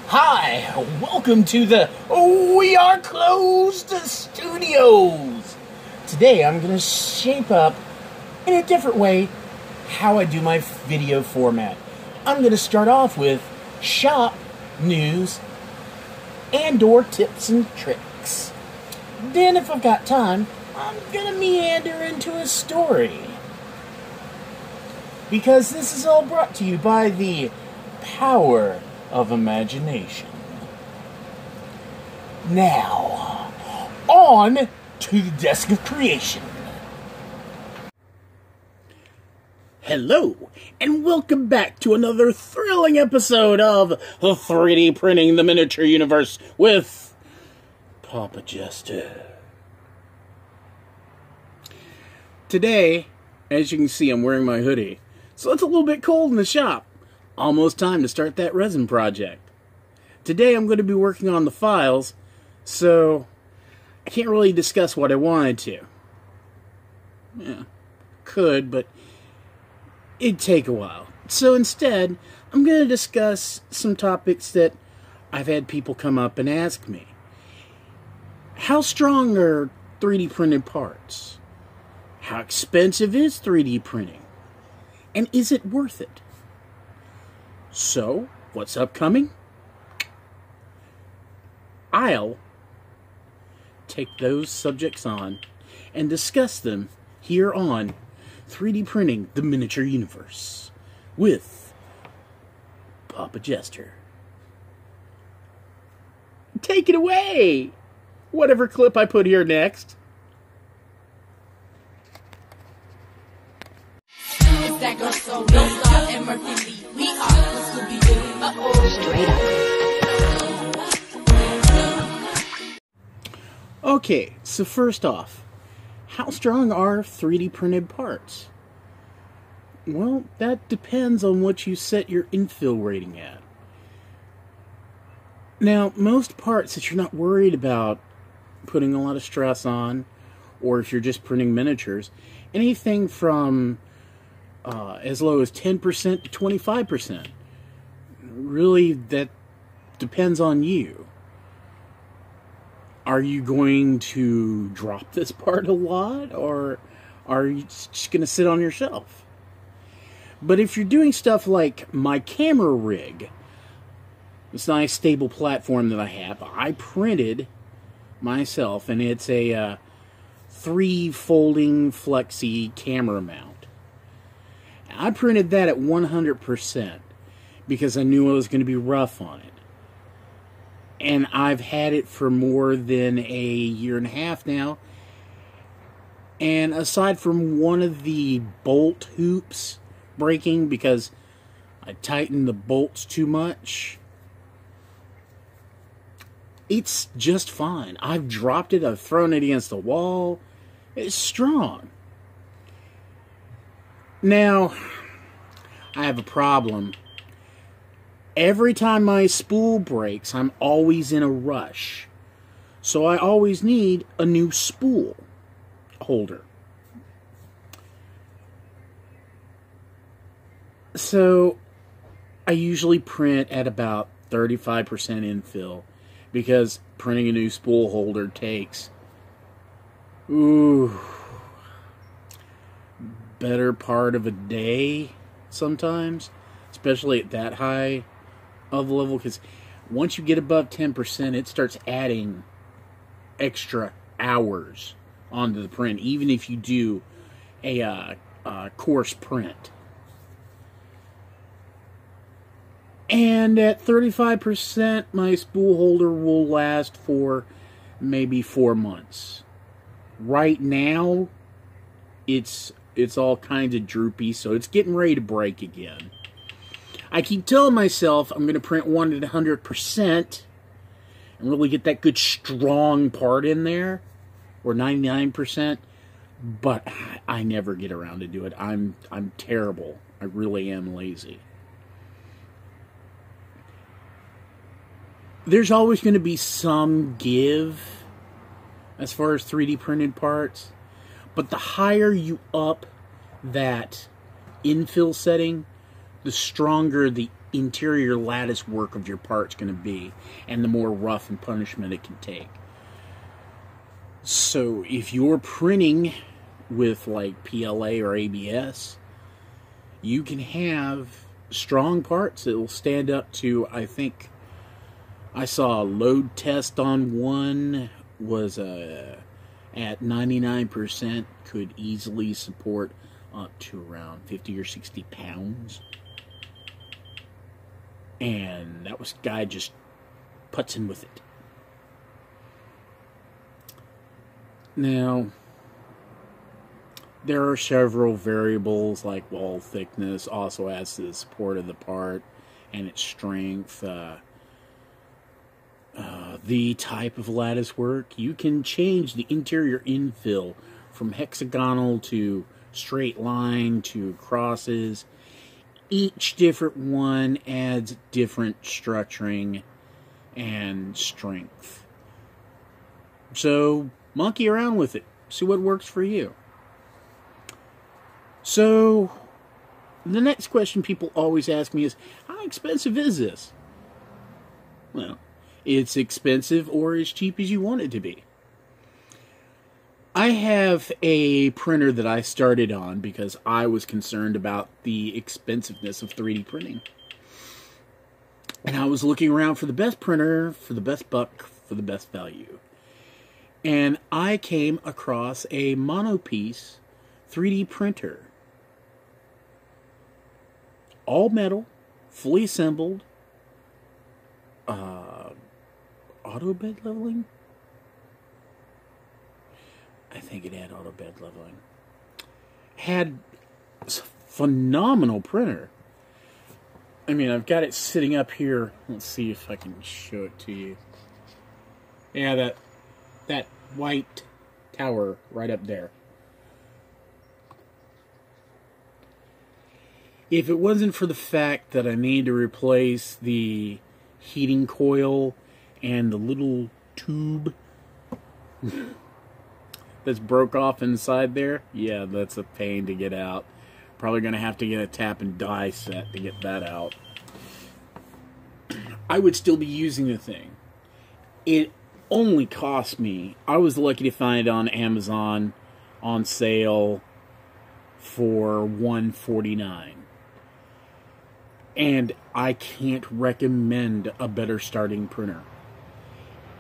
Hi, welcome to the We Are Closed Studios. Today I'm going to shape up in a different way how I do my video format. I'm going to start off with shop news and/or tips and tricks. Then if I've got time, I'm going to meander into a story. Because this is all brought to you by the power of imagination. Now, on to the desk of creation. Hello, and welcome back to another thrilling episode of 3D Printing the Miniature Universe with Papa Jester. Today, as you can see, I'm wearing my hoodie, so it's a little bit cold in the shop. Almost time to start that resin project. Today I'm going to be working on the files, so I can't really discuss what I wanted to. Yeah, could, but it'd take a while. So instead, I'm going to discuss some topics that I've had people come up and ask me. How strong are 3D printed parts? How expensive is 3D printing? And is it worth it? So, what's upcoming? I'll take those subjects on and discuss them here on 3D Printing the Miniature Universe with Papa Jester. Take it away! Whatever clip I put here next. That girl so don't stop and Mercury. We are the Scooby-Doo. Straight up. Okay, so first off, how strong are 3D printed parts? Well, that depends on what you set your infill rating at. Now, most parts that you're not worried about putting a lot of stress on, or if you're just printing miniatures, anything from as low as 10% to 25%. Really, that depends on you. Are you going to drop this part a lot, or are you just going to sit on your shelf? But if you're doing stuff like my camera rig, this nice stable platform that I have, I printed myself, and it's a 3-folding flexi camera mount. I printed that at 100% because I knew I was going to be rough on it. And I've had it for more than a year and a half now. And aside from one of the bolt hoops breaking because I tightened the bolts too much, it's just fine. I've dropped it, I've thrown it against the wall. It's strong. Now, I have a problem. Every time my spool breaks, I'm always in a rush. So I always need a new spool holder. So I usually print at about 35% infill because printing a new spool holder takes better part of a day sometimes, especially at that high of level, because once you get above 10%, it starts adding extra hours onto the print, even if you do a coarse print. And at 35%, my spool holder will last for maybe 4 months. Right now, it's all kinds of droopy, so it's getting ready to break again. I keep telling myself I'm going to print one at 100% and really get that good strong part in there, or 99%, but I never get around to do it. I'm terrible. I really am lazy. There's always going to be some give as far as 3D printed parts. But the higher you up that infill setting, the stronger the interior lattice work of your part's going to be, and the more rough and punishment it can take. So if you're printing with like PLA or ABS, you can have strong parts that will stand up to, I think I saw a load test on one was at 99%, could easily support up to around 50 or 60 pounds. And that was guy just putzing with it. Now, there are several variables like wall thickness, also adds to the support of the part and its strength. The type of lattice work. You can change the interior infill from hexagonal to straight line to crosses. Each different one adds different structuring and strength. So, monkey around with it. See what works for you. So, the next question people always ask me is, how expensive is this? Well, it's expensive or as cheap as you want it to be. I have a printer that I started on because I was concerned about the expensiveness of 3D printing. And I was looking around for the best printer, for the best buck, for the best value. And I came across a Monopiece 3D printer. All metal, fully assembled, auto bed leveling? I think it had auto bed leveling. Had a phenomenal printer. I mean, I've got it sitting up here. Let's see if I can show it to you. Yeah, that white tower right up there. If it wasn't for the fact that I need to replace the heating coil and the little tube that's broke off inside there, yeah, that's a pain to get out. Probably going to have to get a tap and die set to get that out. I would still be using the thing. It only cost me, I was lucky to find it on Amazon on sale for $149. And I can't recommend a better starting printer.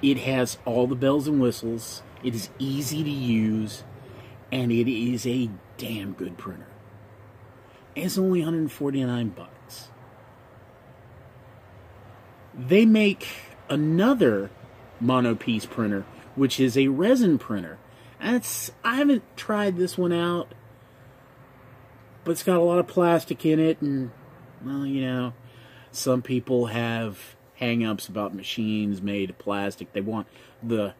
It has all the bells and whistles. It is easy to use. And it is a damn good printer. It's only 149 bucks. They make another Monopiece printer, which is a resin printer. I haven't tried this one out, but it's got a lot of plastic in it, and well, you know, some people have hang-ups about machines made of plastic. They want the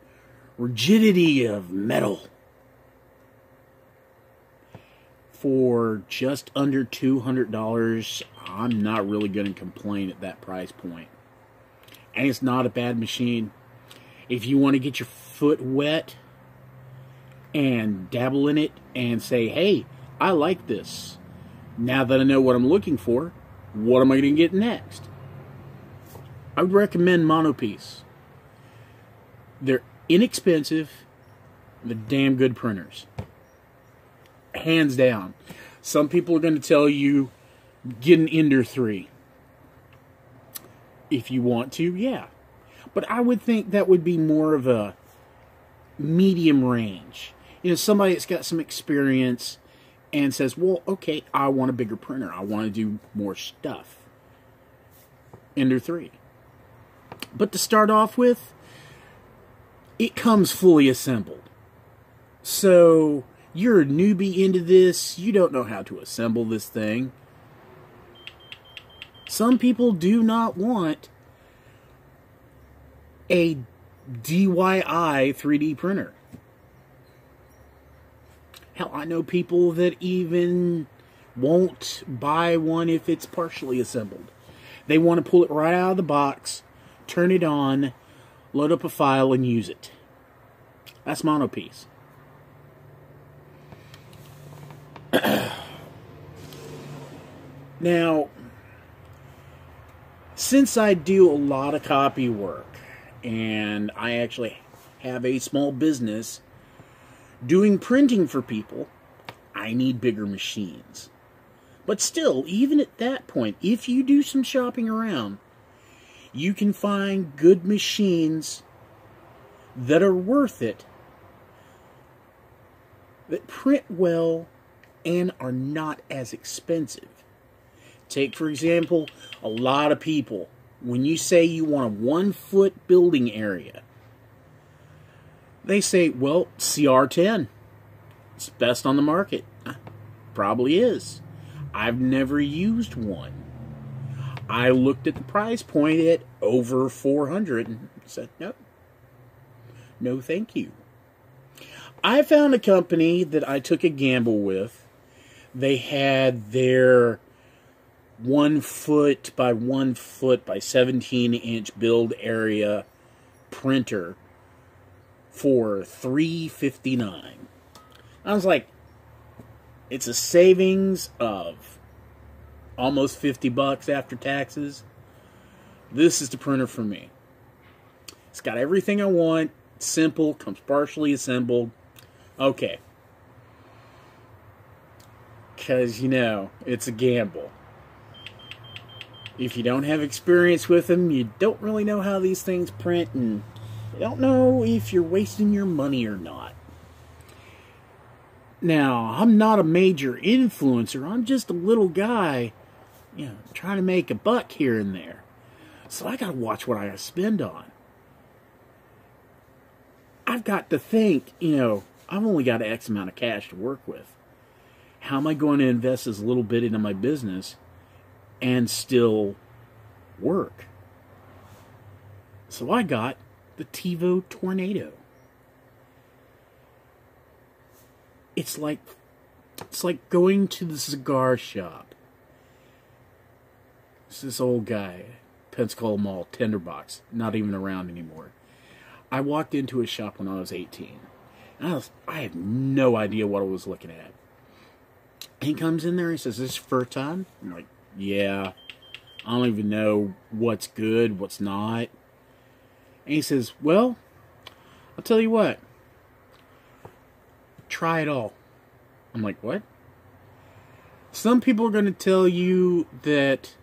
rigidity of metal. For just under $200, I'm not really going to complain at that price point. And it's not a bad machine. If you want to get your foot wet and dabble in it and say, hey, I like this. Now that I know what I'm looking for, what am I going to get next? I would recommend Monopiece. They're inexpensive. They're damn good printers. Hands down. Some people are going to tell you, get an Ender 3. If you want to, yeah. But I would think that would be more of a medium range. You know, somebody that's got some experience and says, well, okay, I want a bigger printer. I want to do more stuff. Ender 3. But to start off with, it comes fully assembled. So, you're a newbie into this. You don't know how to assemble this thing. Some people do not want a DIY 3D printer. Hell, I know people that even won't buy one if it's partially assembled. They want to pull it right out of the box, turn it on, load up a file, and use it. That's Monopiece. Now, Since I do a lot of copy work, and I actually have a small business doing printing for people, I need bigger machines. But still, even at that point, if you do some shopping around, you can find good machines that are worth it, that print well, and are not as expensive. Take, for example, a lot of people, when you say you want a 1-foot building area, they say, well, CR10. It's best on the market. Probably is. I've never used one. I looked at the price point at over $400 and said, no. No, thank you. I found a company that I took a gamble with. They had their 1-foot by 1-foot by 17-inch build area printer for $359. I was like, it's a savings of almost $50 after taxes. This is the printer for me. It's got everything I want. It's simple, comes partially assembled. Okay. Because, you know, it's a gamble. If you don't have experience with them, you don't really know how these things print, and you don't know if you're wasting your money or not. Now, I'm not a major influencer. I'm just a little guy, you know, trying to make a buck here and there. So I gotta watch what I spend on. I've got to think, you know, I've only got X amount of cash to work with. How am I going to invest this little bit into my business and still work? So I got the TiVo Tornado. It's like going to the cigar shop. It's this old guy, Pensacola Mall, Tinderbox, not even around anymore. I walked into a shop when I was 18. And I had no idea what I was looking at. He comes in there, he says, "This is your first time?" I'm like, "Yeah. I don't even know what's good, what's not." And he says, "Well, I'll tell you what. Try it all." I'm like, "What?" Some people are going to tell you that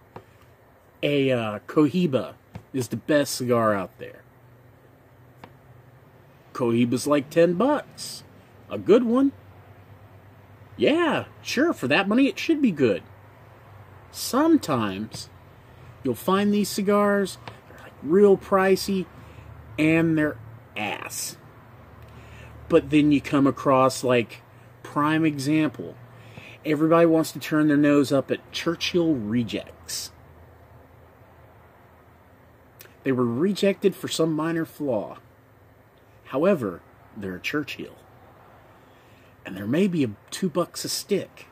a Cohiba is the best cigar out there. Cohiba's like $10. A good one. Yeah, sure, for that money it should be good. Sometimes you'll find these cigars, they're like real pricey, and they're ass. But then you come across, like, prime example. Everybody wants to turn their nose up at Churchill Rejects. They were rejected for some minor flaw. However, they're a Churchill. And they're maybe $2 a stick.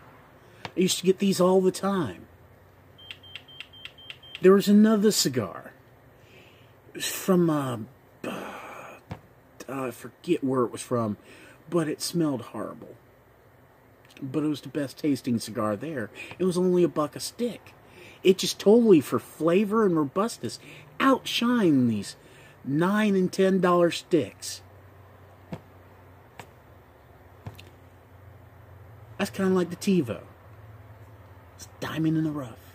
I used to get these all the time. There was another cigar. It was from, I forget where it was from, but it smelled horrible. But it was the best tasting cigar there. It was only $1 a stick. It just totally, for flavor and robustness, outshined these $9 and $10 sticks. That's kind of like the TiVo. It's diamond in the rough.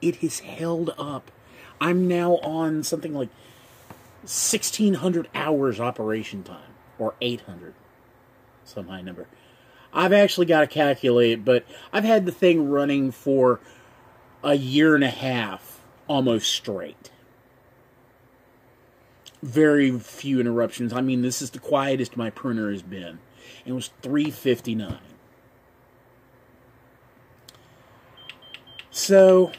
It has held up. I'm now on something like 1,600 hours operation time. Or 800. Some high number. I've actually got to calculate, but I've had the thing running for a year and a half, almost straight. Very few interruptions. I mean, this is the quietest my printer has been. It was $359. So,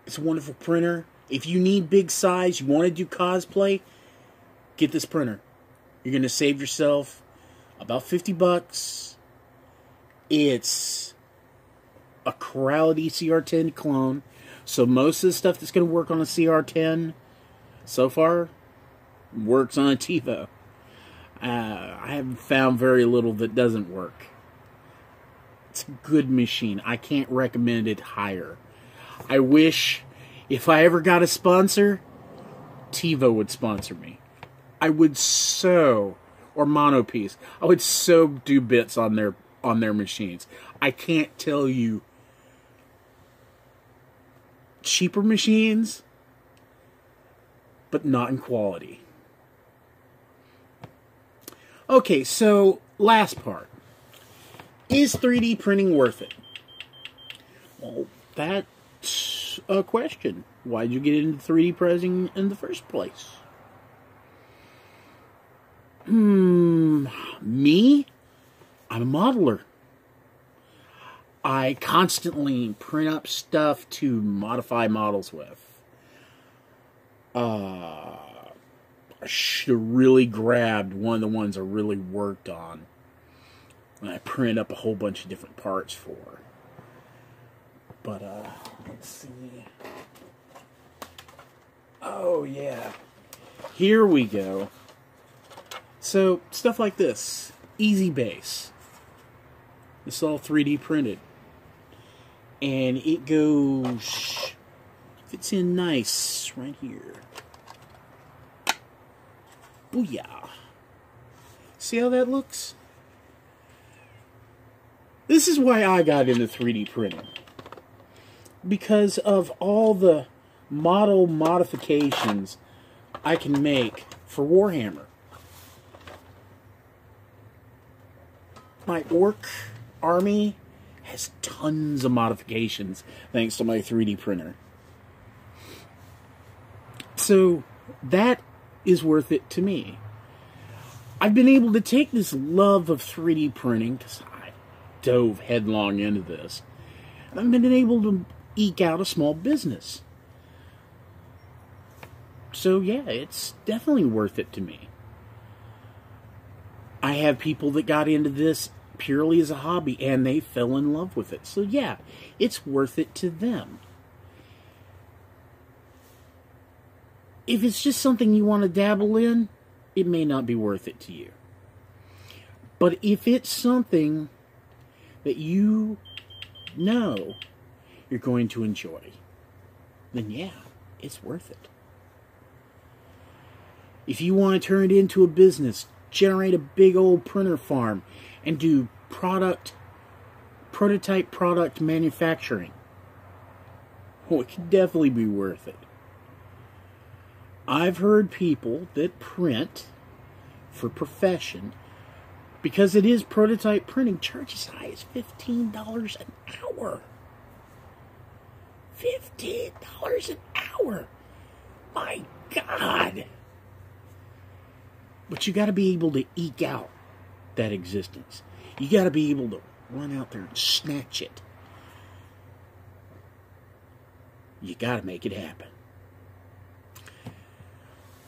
it's a wonderful printer. If you need big size, you want to do cosplay, get this printer. You're going to save yourself about $50. It's a Corrality CR10 clone. So most of the stuff that's going to work on a CR10 so far works on a TiVo. I haven't found very little that doesn't work. It's a good machine. I can't recommend it higher. I wish if I ever got a sponsor, TiVo would sponsor me. I would so, or Monopiece. I would so do bits on their machines. I can't tell you cheaper machines, but not in quality. Okay, so last part. Is 3D printing worth it? Well, that's a question. Why'd you get into 3D printing in the first place? Me? I'm a modeler. I constantly print up stuff to modify models with. I should have really grabbed one of the ones I really worked on. And I print up a whole bunch of different parts for. But, let's see. Oh, yeah. Here we go. So, stuff like this. Easy Base. It's all 3D printed. And it goes... fits in nice right here. Oh, yeah. See how that looks? This is why I got into 3D printing. Because of all the model modifications I can make for Warhammer. My orc army has tons of modifications thanks to my 3D printer. So that is worth it to me. I've been able to take this love of 3D printing, because I dove headlong into this, and I've been able to eke out a small business. So yeah, it's definitely worth it to me. I have people that got into this purely as a hobby, and they fell in love with it. So yeah, it's worth it to them. If it's just something you want to dabble in, it may not be worth it to you. But if it's something that you know you're going to enjoy, then yeah, it's worth it. If you want to turn it into a business, generate a big old printer farm, and do prototype product manufacturing, well, it could definitely be worth it. I've heard people that print for profession, because it is prototype printing, charge as high as $15 an hour. $15 an hour! My God! But you got to be able to eke out that existence. You got to be able to run out there and snatch it. You got to make it happen.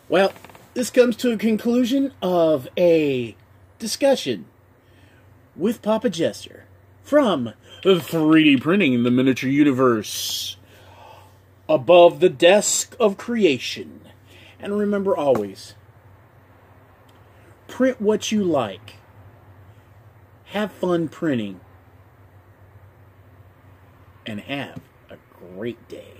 Well, this comes to a conclusion of a discussion with Papa Jester from 3D Printing the Miniature Universe, above the desk of creation. And remember always, print what you like. Have fun printing. And have a great day.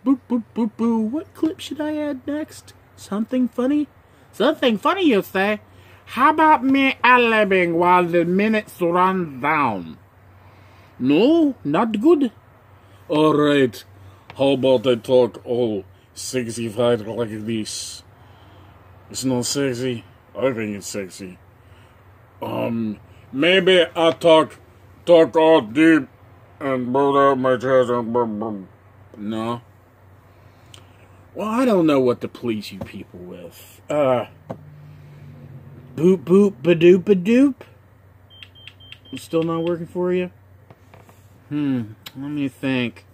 Boop, boop, boop, boo. What clip should I add next? Something funny? Something funny, you say? How about me alibbing while the minutes run down? No, not good. Alright. How about I talk all sexified like this? It's not sexy. I think it's sexy. Maybe I talk all deep and blow out my chest and no. Well, I don't know what to please you people with. Boop boop ba-doop ba-doop. It's still not working for you? Let me think.